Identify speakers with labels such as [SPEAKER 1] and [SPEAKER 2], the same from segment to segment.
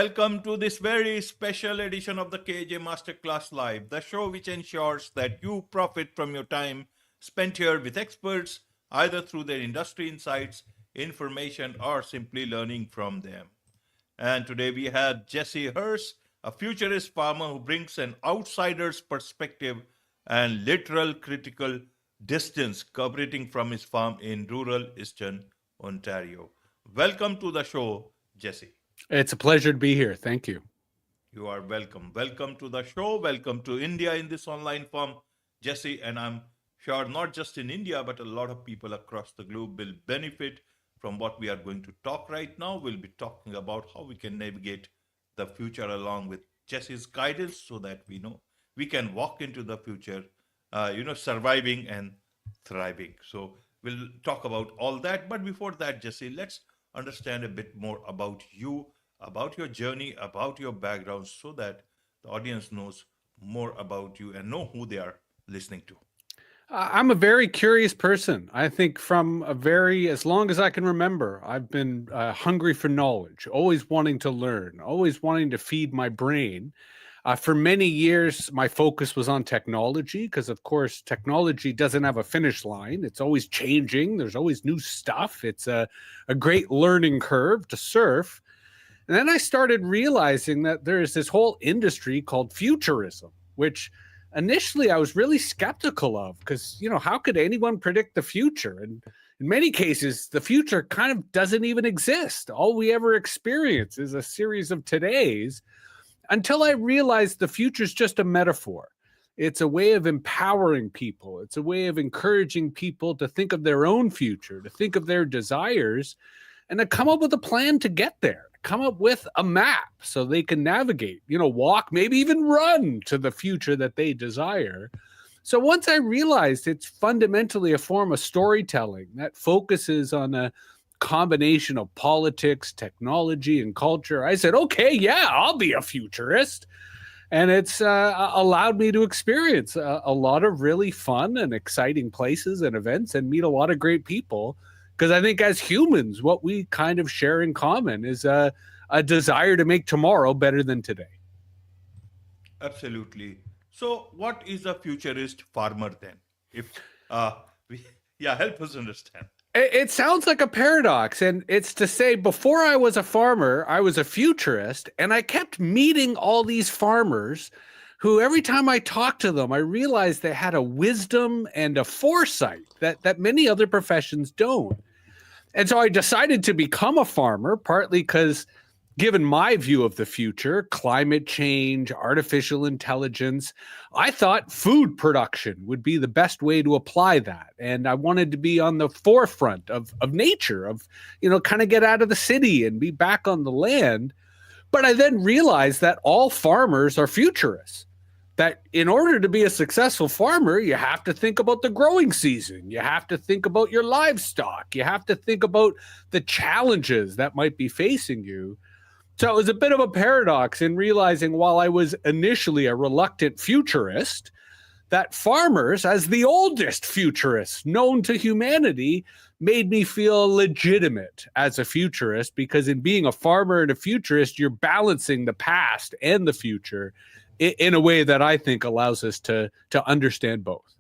[SPEAKER 1] Welcome to this very special edition of the KJ Masterclass Live, the show which ensures that you profit from your time spent here with experts, either through their industry insights, information, or simply learning from them. And today we had Jesse Hirsh, a futurist farmer who brings an outsider's perspective and literal critical distance cooperating from his farm in rural Eastern Ontario. Welcome to the show, Jesse.
[SPEAKER 2] It's a pleasure to be here. Thank you.
[SPEAKER 1] You are welcome. Welcome to the show. Welcome to India in this online form, Jesse. And I'm sure not just in India, but a lot of people across the globe will benefit from what we are going to talk right now. We'll be talking about how we can navigate the future along with Jesse's guidance so that we know we can walk into the future, surviving and thriving. So we'll talk about all that. But before that, Jesse, let's understand a bit more about you, about your journey, about your background, so that the audience knows more about you and know who they are listening to.
[SPEAKER 2] I'm a very curious person. I think as long as I can remember, I've been hungry for knowledge, always wanting to learn, always wanting to feed my brain. For many years, my focus was on technology because, of course, technology doesn't have a finish line. It's always changing. There's always new stuff. It's a great learning curve to surf. And then I started realizing that there's this whole industry called futurism, which initially I was really skeptical of because, how could anyone predict the future? And in many cases, the future kind of doesn't even exist. All we ever experience is a series of todays. Until I realized the future is just a metaphor. It's a way of empowering people. It's a way of encouraging people to think of their own future, to think of their desires, and to come up with a plan to get there, come up with a map so they can navigate, walk, maybe even run to the future that they desire. So once I realized it's fundamentally a form of storytelling that focuses on a combination of politics, technology, and culture, I said, okay, yeah, I'll be a futurist. And it's allowed me to experience a lot of really fun and exciting places and events and meet a lot of great people. Because I think as humans, what we kind of share in common is a desire to make tomorrow better than today.
[SPEAKER 1] Absolutely. So what is a futurist farmer then? Help us understand.
[SPEAKER 2] It sounds like a paradox, and it's to say before I was a farmer, I was a futurist, and I kept meeting all these farmers who every time I talked to them, I realized they had a wisdom and a foresight that many other professions don't. And so I decided to become a farmer, partly because given my view of the future, climate change, artificial intelligence, I thought food production would be the best way to apply that. And I wanted to be on the forefront of nature, of, kind of get out of the city and be back on the land. But I then realized that all farmers are futurists. That in order to be a successful farmer, you have to think about the growing season. You have to think about your livestock. You have to think about the challenges that might be facing you. So it was a bit of a paradox in realizing while I was initially a reluctant futurist, that farmers, as the oldest futurists known to humanity, made me feel legitimate as a futurist because in being a farmer and a futurist, you're balancing the past and the future in a way that I think allows us to understand both.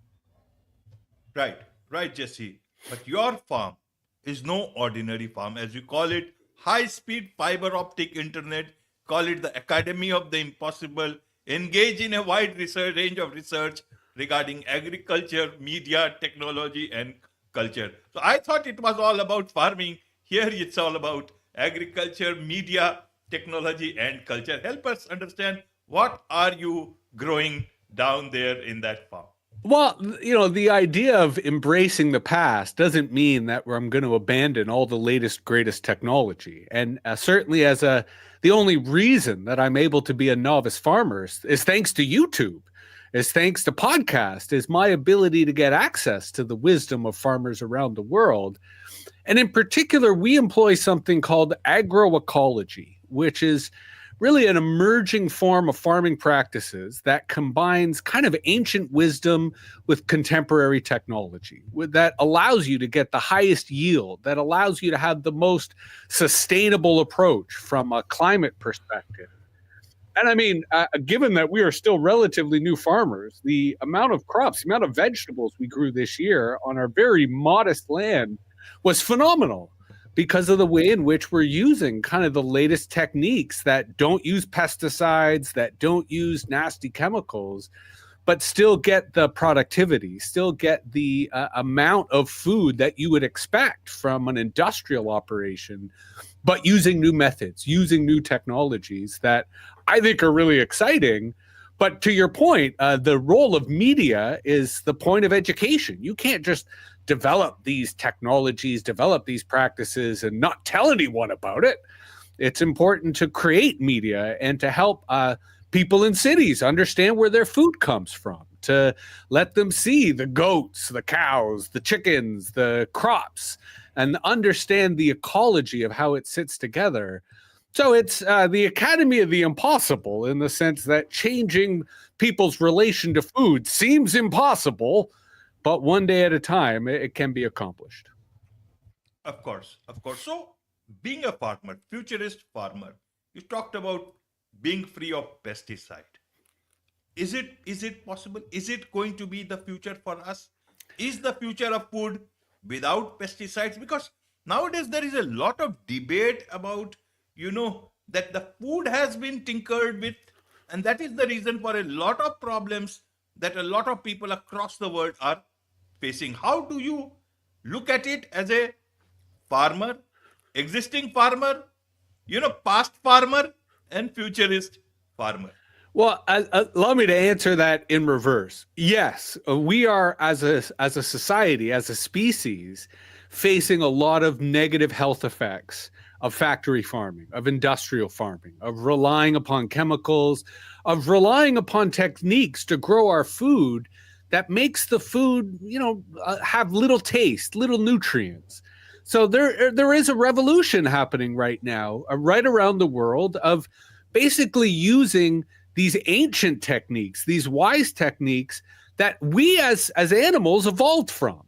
[SPEAKER 1] Right, Jesse. But your farm is no ordinary farm, as you call it. High-speed fiber optic internet, call it the Academy of the Impossible, engage in a wide range of research regarding agriculture, media, technology, and culture. So I thought it was all about farming. Here it's all about agriculture, media, technology, and culture. Help us understand, what are you growing down there in that farm?
[SPEAKER 2] Well, the idea of embracing the past doesn't mean that I'm going to abandon all the latest, greatest technology. And certainly the only reason that I'm able to be a novice farmer is thanks to YouTube, is thanks to podcast, is my ability to get access to the wisdom of farmers around the world. And in particular, we employ something called agroecology, which is really an emerging form of farming practices that combines kind of ancient wisdom with contemporary technology that allows you to get the highest yield, that allows you to have the most sustainable approach from a climate perspective. And I mean, given that we are still relatively new farmers, the amount of crops, the amount of vegetables we grew this year on our very modest land was phenomenal because of the way in which we're using kind of the latest techniques that don't use pesticides, that don't use nasty chemicals, but still get the productivity, still get the amount of food that you would expect from an industrial operation, but using new methods, using new technologies that I think are really exciting. But to your point, the role of media is the point of education. You can't just develop these technologies, develop these practices, and not tell anyone about it. It's important to create media and to help people in cities understand where their food comes from, to let them see the goats, the cows, the chickens, the crops, and understand the ecology of how it sits together. So it's the Academy of the Impossible in the sense that changing people's relation to food seems impossible, but one day at a time, it can be accomplished.
[SPEAKER 1] Of course, of course. So, being a farmer, futurist farmer, you talked about being free of pesticide. Is it possible? Is it going to be the future for us? Is the future of food without pesticides? Because nowadays there is a lot of debate about, that the food has been tinkered with, and that is the reason for a lot of problems that a lot of people across the world are facing. How do you look at it as a farmer, existing farmer, past farmer, and futurist farmer?
[SPEAKER 2] Well, allow me to answer that in reverse. Yes, we are as a society, as a species, facing a lot of negative health effects of factory farming, of industrial farming, of relying upon chemicals, of relying upon techniques to grow our food that makes the food, have little taste, little nutrients. So there is a revolution happening right now, right around the world, of basically using these ancient techniques, these wise techniques that we as animals evolved from,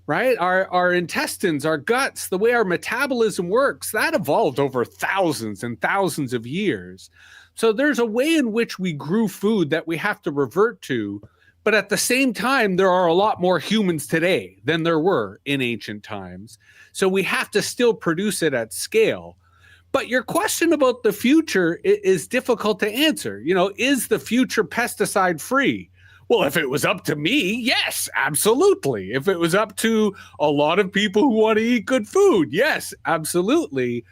[SPEAKER 2] right? Our intestines, our guts, the way our metabolism works, that evolved over thousands and thousands of years. So there's a way in which we grew food that we have to revert to. But at the same time, there are a lot more humans today than there were in ancient times. So we have to still produce it at scale. But your question about the future is difficult to answer. Is the future pesticide free? Well, if it was up to me, yes, absolutely. If it was up to a lot of people who want to eat good food, yes, absolutely.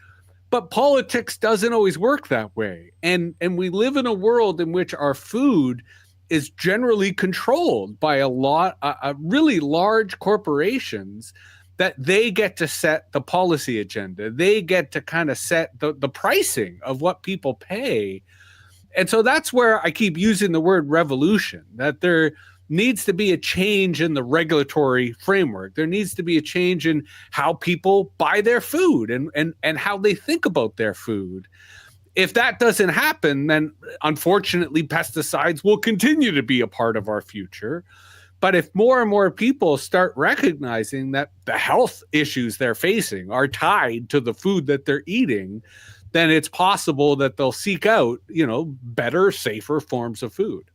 [SPEAKER 2] But politics doesn't always work that way. And we live in a world in which our food is generally controlled by a really large corporations that they get to set the policy agenda. They get to kind of set the pricing of what people pay. And so that's where I keep using the word revolution, that there needs to be a change in the regulatory framework. There needs to be a change in how people buy their food and how they think about their food. If that doesn't happen, then unfortunately pesticides will continue to be a part of our future. But if more and more people start recognizing that the health issues they're facing are tied to the food that they're eating, then it's possible that they'll seek out, better, safer forms of food.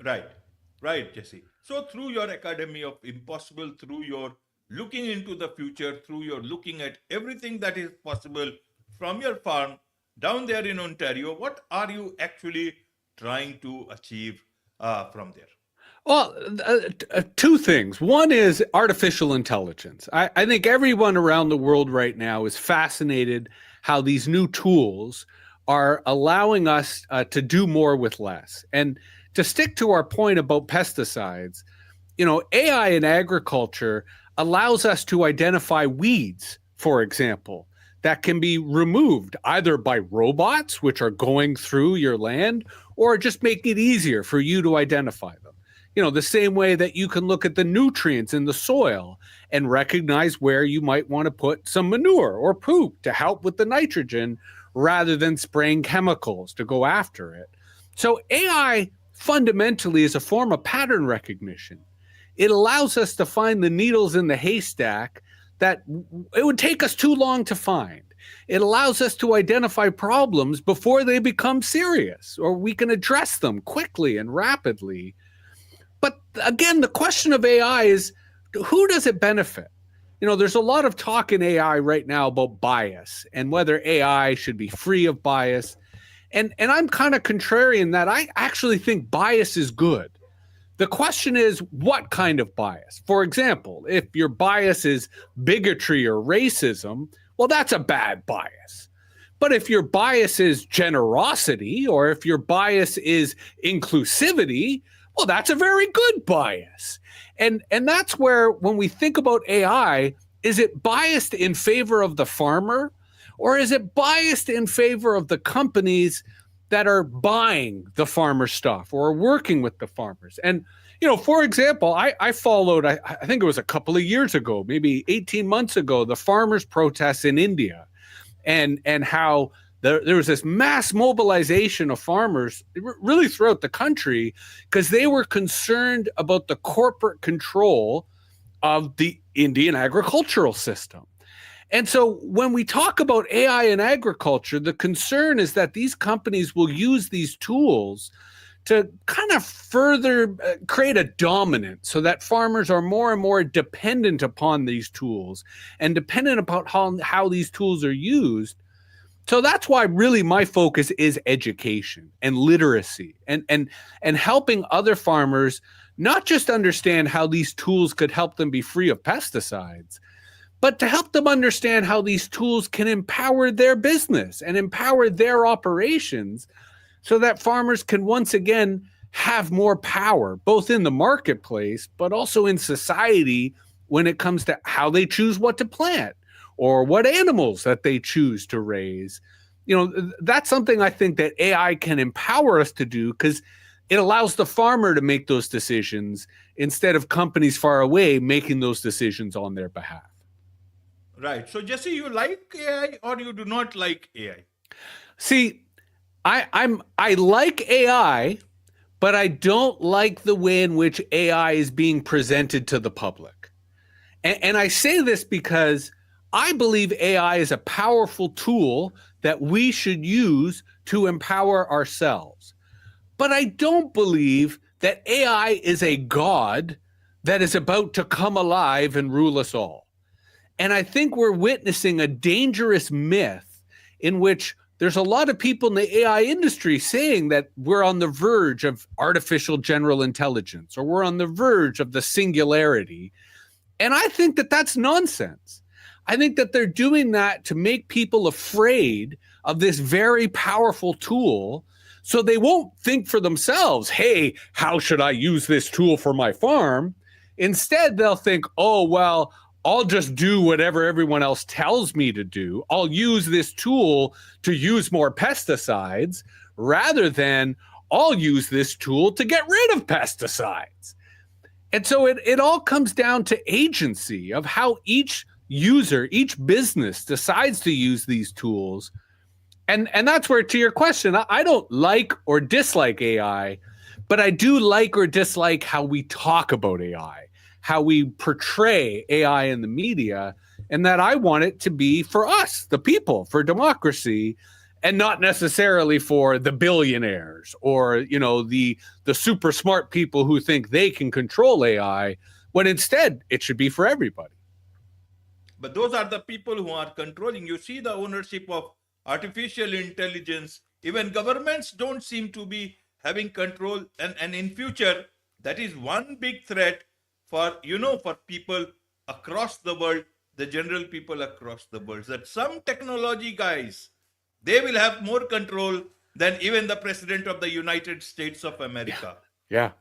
[SPEAKER 1] Right, Jesse. So through your Academy of Impossible, through your looking into the future, through your looking at everything that is possible from your farm down there in Ontario, what are you actually trying to achieve from there?
[SPEAKER 2] Well, two things. One is artificial intelligence. I think everyone around the world right now is fascinated how these new tools are allowing us to do more with less. And to stick to our point about pesticides, AI in agriculture allows us to identify weeds, for example, that can be removed either by robots, which are going through your land, or just make it easier for you to identify them. The same way that you can look at the nutrients in the soil and recognize where you might want to put some manure or poop to help with the nitrogen, rather than spraying chemicals to go after it. So AI fundamentally is a form of pattern recognition. It allows us to find the needles in the haystack that it would take us too long to find. It allows us to identify problems before they become serious, or we can address them quickly and rapidly. But again, the question of AI is, who does it benefit? There's a lot of talk in AI right now about bias and whether AI should be free of bias. And I'm kind of contrarian that I actually think bias is good. The question is, what kind of bias? For example, if your bias is bigotry or racism, well, that's a bad bias. But if your bias is generosity, or if your bias is inclusivity, well, that's a very good bias. And that's where, when we think about AI, is it biased in favor of the farmer, or is it biased in favor of the companies that are buying the farmer stuff or working with the farmers? And, for example, I followed, I think it was a couple of years ago, maybe 18 months ago, the farmers' protests in India, and how there was this mass mobilization of farmers really throughout the country because they were concerned about the corporate control of the Indian agricultural system. And so when we talk about AI in agriculture, the concern is that these companies will use these tools to kind of further create a dominance, so that farmers are more and more dependent upon these tools and dependent upon how these tools are used. So that's why really my focus is education and literacy, and helping other farmers not just understand how these tools could help them be free of pesticides, but to help them understand how these tools can empower their business and empower their operations, so that farmers can once again have more power, both in the marketplace, but also in society when it comes to how they choose what to plant or what animals that they choose to raise. That's something I think that AI can empower us to do, because it allows the farmer to make those decisions instead of companies far away making those decisions on their behalf.
[SPEAKER 1] Right. So, Jesse, you like AI or you do not like AI?
[SPEAKER 2] See, I like AI, but I don't like the way in which AI is being presented to the public. And I say this because I believe AI is a powerful tool that we should use to empower ourselves. But I don't believe that AI is a god that is about to come alive and rule us all. And I think we're witnessing a dangerous myth in which there's a lot of people in the AI industry saying that we're on the verge of artificial general intelligence, or we're on the verge of the singularity. And I think that that's nonsense. I think that they're doing that to make people afraid of this very powerful tool, so they won't think for themselves, hey, how should I use this tool for my farm? Instead, they'll think, oh, well, I'll just do whatever everyone else tells me to do. I'll use this tool to use more pesticides, rather than I'll use this tool to get rid of pesticides. And so it all comes down to agency of how each user, each business decides to use these tools. And that's where, to your question, I don't like or dislike AI, but I do like or dislike how we talk about AI, how we portray AI in the media, and that I want it to be for us, the people, for democracy, and not necessarily for the billionaires or, the super smart people who think they can control AI, when instead it should be for everybody.
[SPEAKER 1] But those are the people who are controlling. You see the ownership of artificial intelligence. Even governments don't seem to be having control. And in future, that is one big threat for people across the world, the general people across the world, that some technology guys, they will have more control than even the president of the United States of America.
[SPEAKER 2] Yeah.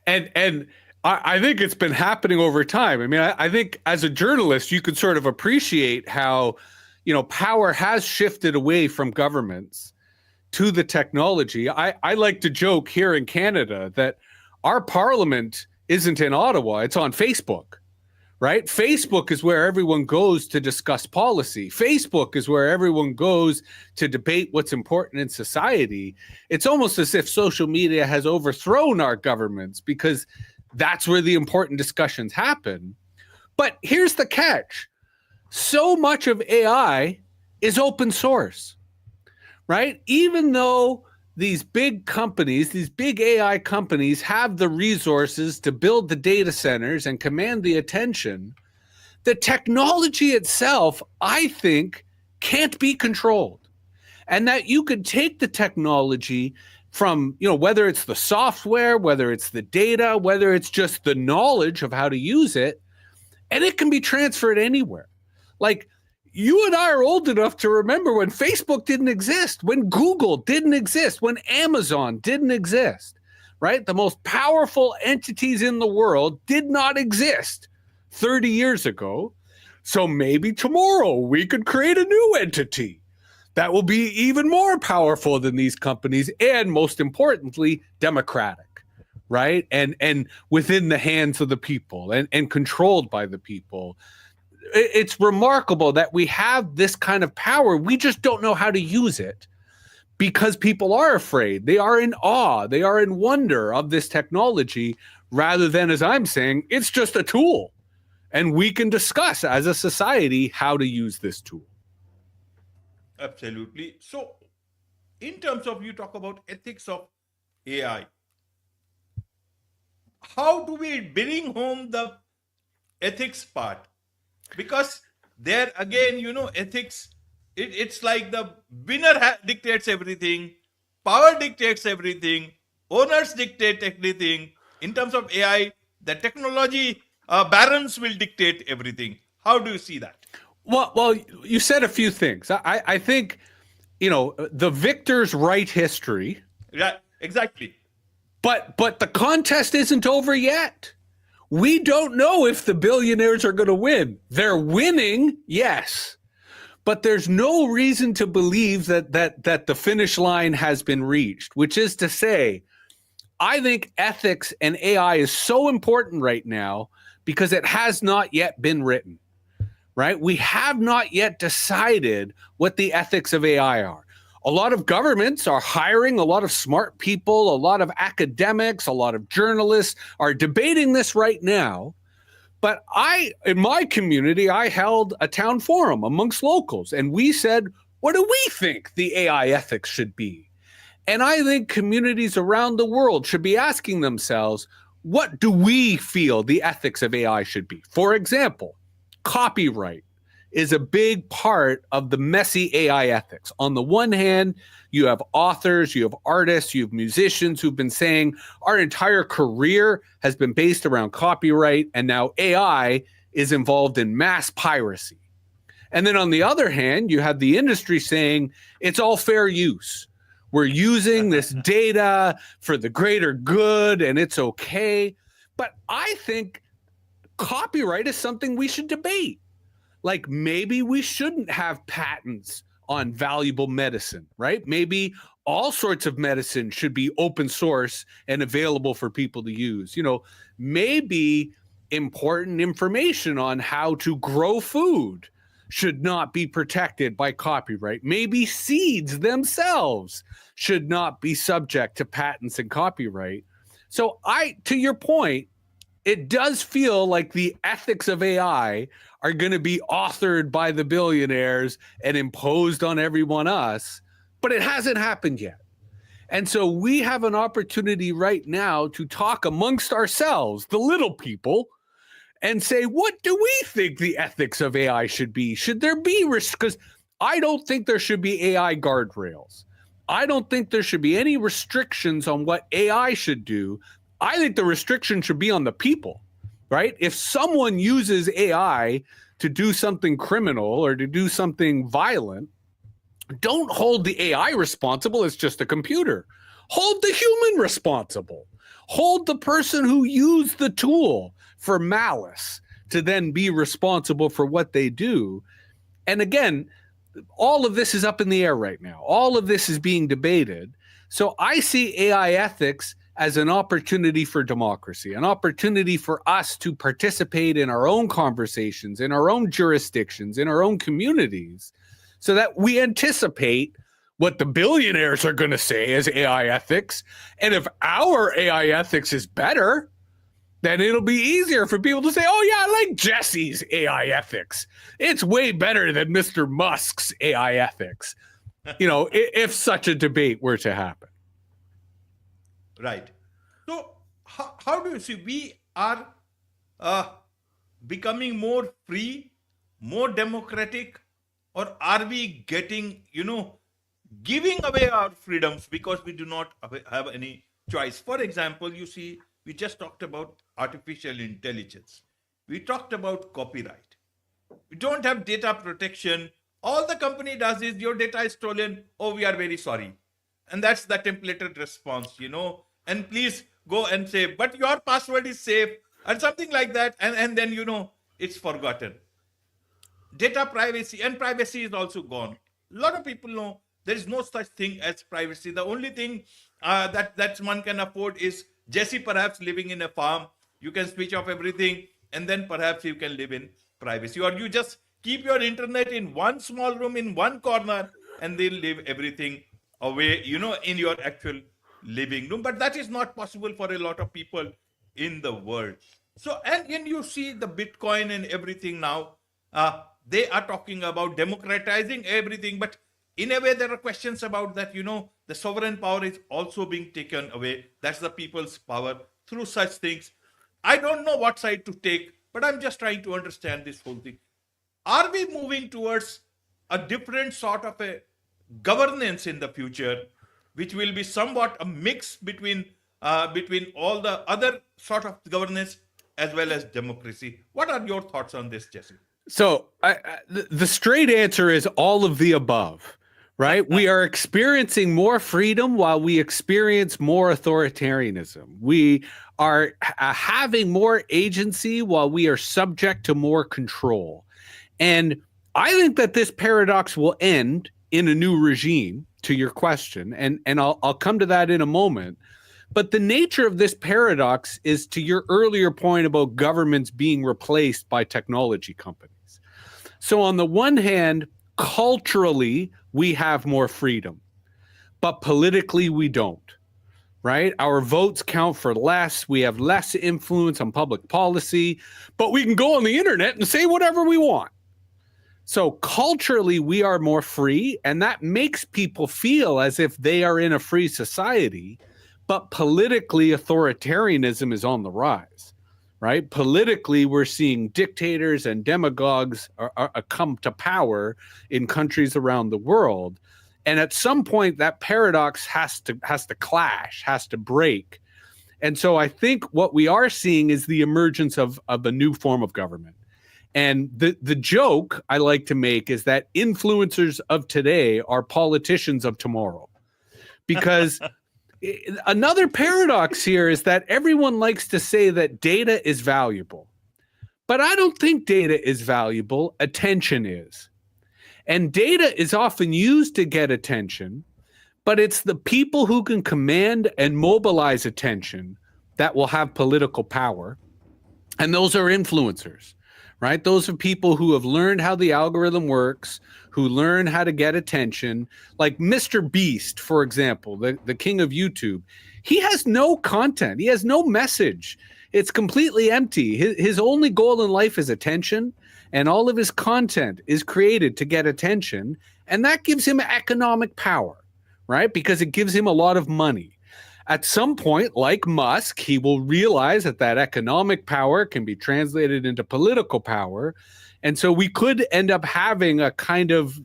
[SPEAKER 2] And I think it's been happening over time. I mean, I think as a journalist, you could sort of appreciate how, power has shifted away from governments to the technology. I like to joke here in Canada that our parliament isn't in Ottawa, it's on Facebook, right? Facebook is where everyone goes to discuss policy. Facebook is where everyone goes to debate what's important in society. It's almost as if social media has overthrown our governments because that's where the important discussions happen. But here's the catch. So much of AI is open source, right? Even though these big companies, these big AI companies have the resources to build the data centers and command the attention, the technology itself, I think, can't be controlled. And that you could take the technology from, whether it's the software, whether it's the data, whether it's just the knowledge of how to use it, and it can be transferred anywhere. Like, you and I are old enough to remember when Facebook didn't exist, when Google didn't exist, when Amazon didn't exist, right? The most powerful entities in the world did not exist 30 years ago. So maybe tomorrow we could create a new entity that will be even more powerful than these companies and, most importantly, democratic, right? And within the hands of the people and controlled by the people. It's remarkable that we have this kind of power. We just don't know how to use it because people are afraid. They are in awe. They are in wonder of this technology rather than, as I'm saying, it's just a tool. And we can discuss as a society how to use this tool.
[SPEAKER 1] Absolutely. So, in terms of, you talk about ethics of AI, how do we bring home the ethics part? Because there again, ethics, it's like the winner dictates everything, power dictates everything, owners dictate everything. In terms of AI, the technology barons will dictate everything. How do you see that?
[SPEAKER 2] Well, you said a few things. I think, the victors write history.
[SPEAKER 1] Yeah, exactly.
[SPEAKER 2] But the contest isn't over yet. We don't know if the billionaires are going to win. They're winning, yes. But there's no reason to believe that the finish line has been reached, which is to say, I think ethics and AI is so important right now because it has not yet been written, right? We have not yet decided what the ethics of AI are. A lot of governments are hiring a lot of smart people, a lot of academics, a lot of journalists are debating this right now. But in my community, I held a town forum amongst locals, and we said, what do we think the AI ethics should be? And I think communities around the world should be asking themselves, what do we feel the ethics of AI should be? For example, copyright is a big part of the messy AI ethics. On the one hand, you have authors, you have artists, you have musicians who've been saying our entire career has been based around copyright, and now AI is involved in mass piracy. And then on the other hand, you have the industry saying it's all fair use. We're using this data for the greater good and it's okay. But I think copyright is something we should debate. Like, maybe we shouldn't have patents on valuable medicine, right? Maybe all sorts of medicine should be open source and available for people to use. Maybe important information on how to grow food should not be protected by copyright. Maybe seeds themselves should not be subject to patents and copyright. So to your point, it does feel like the ethics of AI are going to be authored by the billionaires and imposed on everyone else, but it hasn't happened yet. And so we have an opportunity right now to talk amongst ourselves, the little people, and say, what do we think the ethics of AI should be? Should there be risks? Because I don't think there should be AI guardrails. I don't think there should be any restrictions on what AI should do. I think the restriction should be on the people, right? If someone uses AI to do something criminal or to do something violent, don't hold the AI responsible as just a computer. Hold the human responsible. Hold the person who used the tool for malice to then be responsible for what they do. And again, all of this is up in the air right now. All of this is being debated. So I see AI ethics as an opportunity for democracy, an opportunity for us to participate in our own conversations, in our own jurisdictions, in our own communities, so that we anticipate what the billionaires are going to say as AI ethics. And if our AI ethics is better, then it'll be easier for people to say, oh, yeah, I like Jesse's AI ethics. It's way better than Mr. Musk's AI ethics, if such a debate were to happen.
[SPEAKER 1] Right. So, how do you see we are uh, becoming more free, more democratic, or are we getting, giving away our freedoms because we do not have any choice? For example, you see, we just talked about artificial intelligence. We talked about copyright. We don't have data protection. All the company does is your data is stolen. Oh, we are very sorry. And that's the templated response, And please go and say, but your password is safe and something like that. And then, it's forgotten. Data privacy and privacy is also gone. A lot of people know there is no such thing as privacy. The only thing that one can afford is Jesse perhaps living in a farm. You can switch off everything and then perhaps you can live in privacy. Or you just keep your internet in one small room in one corner and then leave everything away, in your actual living room. But that is not possible for a lot of people in the world. So, and you see the Bitcoin and everything now, they are talking about democratizing everything, but in a way there are questions about that, the sovereign power is also being taken away. That's the people's power through such things. I don't know what side to take, but I'm just trying to understand this whole thing. Are we moving towards a different sort of a governance in the future, which will be somewhat a mix between all the other sort of governance as well as democracy? What are your thoughts on this, Jesse?
[SPEAKER 2] So the straight answer is all of the above, right? We are experiencing more freedom while we experience more authoritarianism. We are having more agency while we are subject to more control. And I think that this paradox will end in a new regime, to your question, and I'll come to that in a moment. But the nature of this paradox is, to your earlier point about governments being replaced by technology companies. So on the one hand, culturally, we have more freedom, but politically we don't, right? Our votes count for less. We have less influence on public policy, but we can go on the internet and say whatever we want. So culturally, we are more free, and that makes people feel as if they are in a free society, but politically, authoritarianism is on the rise. Right? Politically, we're seeing dictators and demagogues are come to power in countries around the world. And at some point, that paradox has to clash, has to break. And so I think what we are seeing is the emergence of a new form of government. And the joke I like to make is that influencers of today are politicians of tomorrow. Because another paradox here is that everyone likes to say that data is valuable, but I don't think data is valuable. Attention is. And data is often used to get attention, but it's the people who can command and mobilize attention that will have political power. And those are influencers, right? Those are people who have learned how the algorithm works, who learn how to get attention. Like Mr. Beast, for example, the king of YouTube. He has no content. He has no message. It's completely empty. His only goal in life is attention, and all of his content is created to get attention, and that gives him economic power, right? Because it gives him a lot of money. At some point, like Musk, he will realize that economic power can be translated into political power. And so we could end up having a kind of,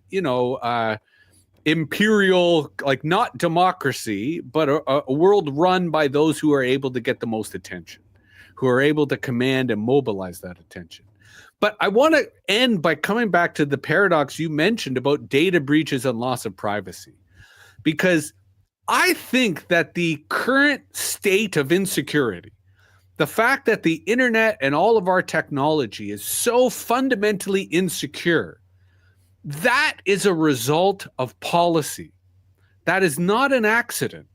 [SPEAKER 2] imperial, like not democracy, but a world run by those who are able to get the most attention, who are able to command and mobilize that attention. But I want to end by coming back to the paradox you mentioned about data breaches and loss of privacy, because I think that the current state of insecurity, the fact that the internet and all of our technology is so fundamentally insecure, that is a result of policy. That is not an accident.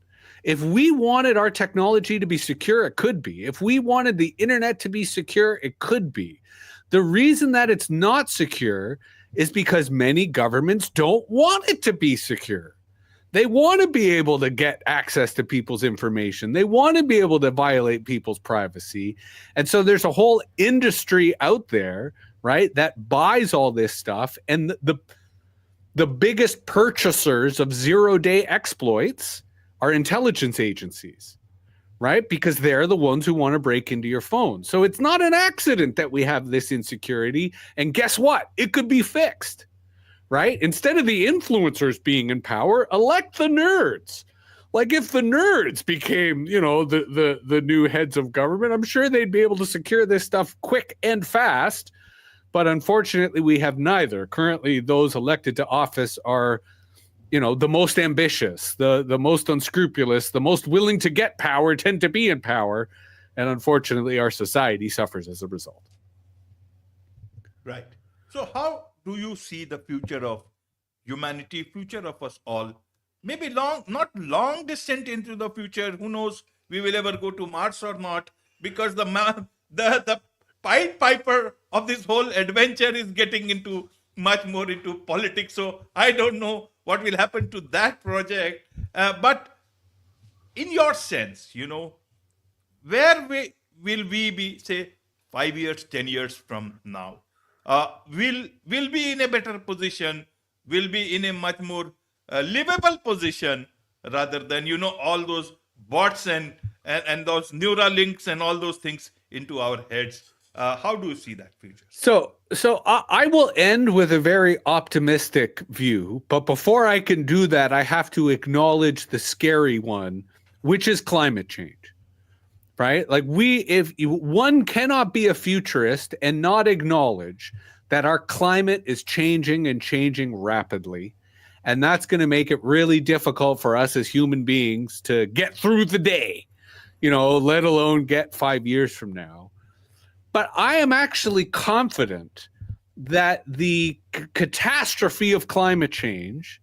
[SPEAKER 2] If we wanted our technology to be secure, it could be. If we wanted the internet to be secure, it could be. The reason that it's not secure is because many governments don't want it to be secure. They want to be able to get access to people's information. They want to be able to violate people's privacy. And so there's a whole industry out there, right, that buys all this stuff. And the biggest purchasers of zero-day exploits are intelligence agencies, right? Because they're the ones who want to break into your phone. So it's not an accident that we have this insecurity. And guess what? It could be fixed, right? Instead of the influencers being in power, elect the nerds. Like if the nerds became, the new heads of government, I'm sure they'd be able to secure this stuff quick and fast. But unfortunately, we have neither. Currently, those elected to office are, the most ambitious, the most unscrupulous, the most willing to get power tend to be in power. And unfortunately, our society suffers as a result.
[SPEAKER 1] Right. So how do you see the future of humanity, future of us all? Maybe not long distant into the future. Who knows? We will ever go to Mars or not? Because the Pied Piper of this whole adventure is getting into much more into politics. So I don't know what will happen to that project. But in your sense, where will we be, say, 5 years, 10 years from now? Will be in a better position, will be in a much more livable position rather than, all those bots and those neural links and all those things into our heads. How do you see that future?
[SPEAKER 2] So I will end with a very optimistic view, but before I can do that, I have to acknowledge the scary one, which is climate change. Right? Like if one cannot be a futurist and not acknowledge that our climate is changing and changing rapidly. And that's going to make it really difficult for us as human beings to get through the day, let alone get 5 years from now. But I am actually confident that the catastrophe of climate change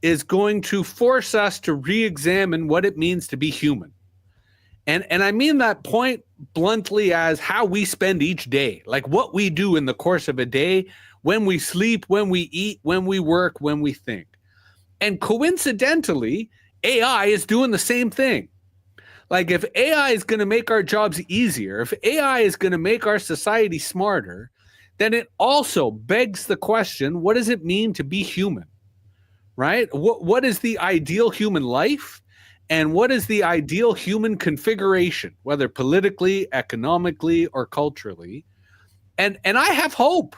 [SPEAKER 2] is going to force us to re-examine what it means to be human. And I mean that point bluntly as how we spend each day, like what we do in the course of a day, when we sleep, when we eat, when we work, when we think. And coincidentally, AI is doing the same thing. Like if AI is going to make our jobs easier, if AI is going to make our society smarter, then it also begs the question, what does it mean to be human? Right? What is the ideal human life? And what is the ideal human configuration, whether politically, economically, or culturally? And I have hope.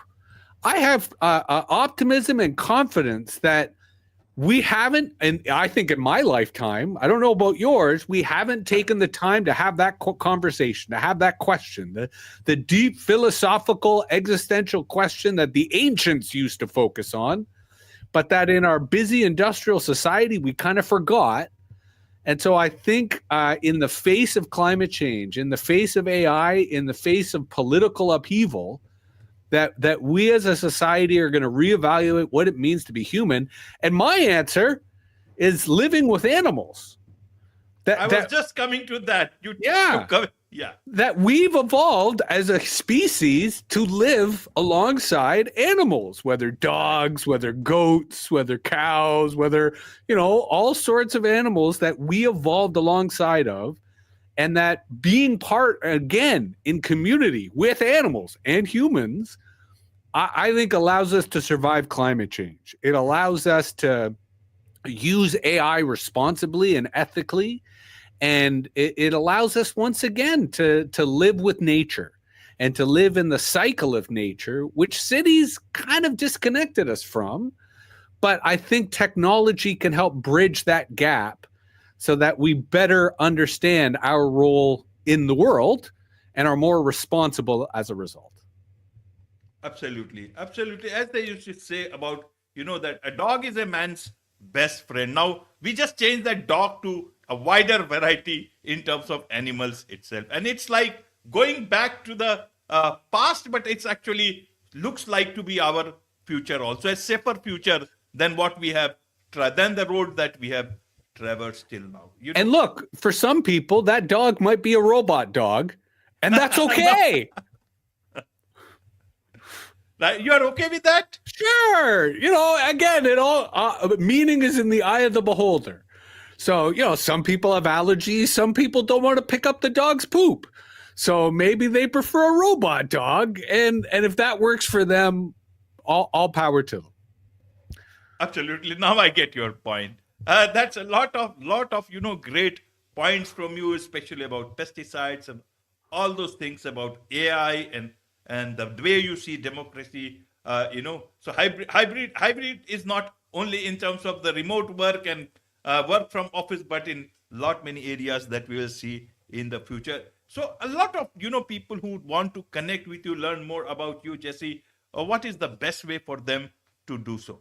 [SPEAKER 2] I have optimism and confidence that we haven't, and I think in my lifetime, I don't know about yours, we haven't taken the time to have that conversation, to have that question, the deep philosophical existential question that the ancients used to focus on, but that in our busy industrial society, we kind of forgot. And so I think in the face of climate change, in the face of AI, in the face of political upheaval, that we as a society are going to reevaluate what it means to be human. And my answer is living with animals.
[SPEAKER 1] I was just coming to that.
[SPEAKER 2] That we've evolved as a species to live alongside animals, whether dogs, whether goats, whether cows, whether, all sorts of animals that we evolved alongside of. And that being part, again, in community with animals and humans, I think allows us to survive climate change. It allows us to use AI responsibly and ethically. And it allows us, once again, to live with nature and to live in the cycle of nature, which cities kind of disconnected us from. But I think technology can help bridge that gap so that we better understand our role in the world and are more responsible as a result.
[SPEAKER 1] Absolutely. Absolutely. As they used to say about, that a dog is a man's best friend. Now, we just changed that dog to a wider variety in terms of animals itself. And it's like going back to the past, but it's actually looks like to be our future also, a safer future than what we have tried, than the road that we have traversed till now.
[SPEAKER 2] And look, for some people, that dog might be a robot dog, and that's okay.
[SPEAKER 1] You are okay with that?
[SPEAKER 2] Sure. Again, it all meaning is in the eye of the beholder. So, some people have allergies. Some people don't want to pick up the dog's poop. So maybe they prefer a robot dog. And if that works for them, all power to them.
[SPEAKER 1] Absolutely. Now I get your point. That's a lot of great points from you, especially about pesticides and all those things about AI and the way you see democracy. So hybrid is not only in terms of the remote work and work from office, but in many areas that we will see in the future. So a lot of people who want to connect with you, learn more about you, Jesse. What is the best way for them to do so?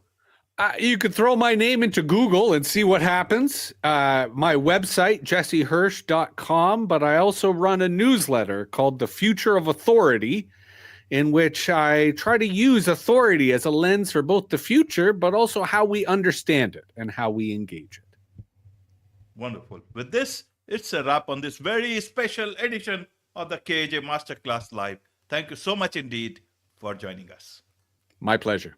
[SPEAKER 2] You could throw my name into Google and see what happens. My website, jessehirsh.com, but I also run a newsletter called The Future of Authority, in which I try to use authority as a lens for both the future, but also how we understand it and how we engage it.
[SPEAKER 1] Wonderful. With this, it's a wrap on this very special edition of the KJ Masterclass Live. Thank you so much indeed for joining us.
[SPEAKER 2] My pleasure.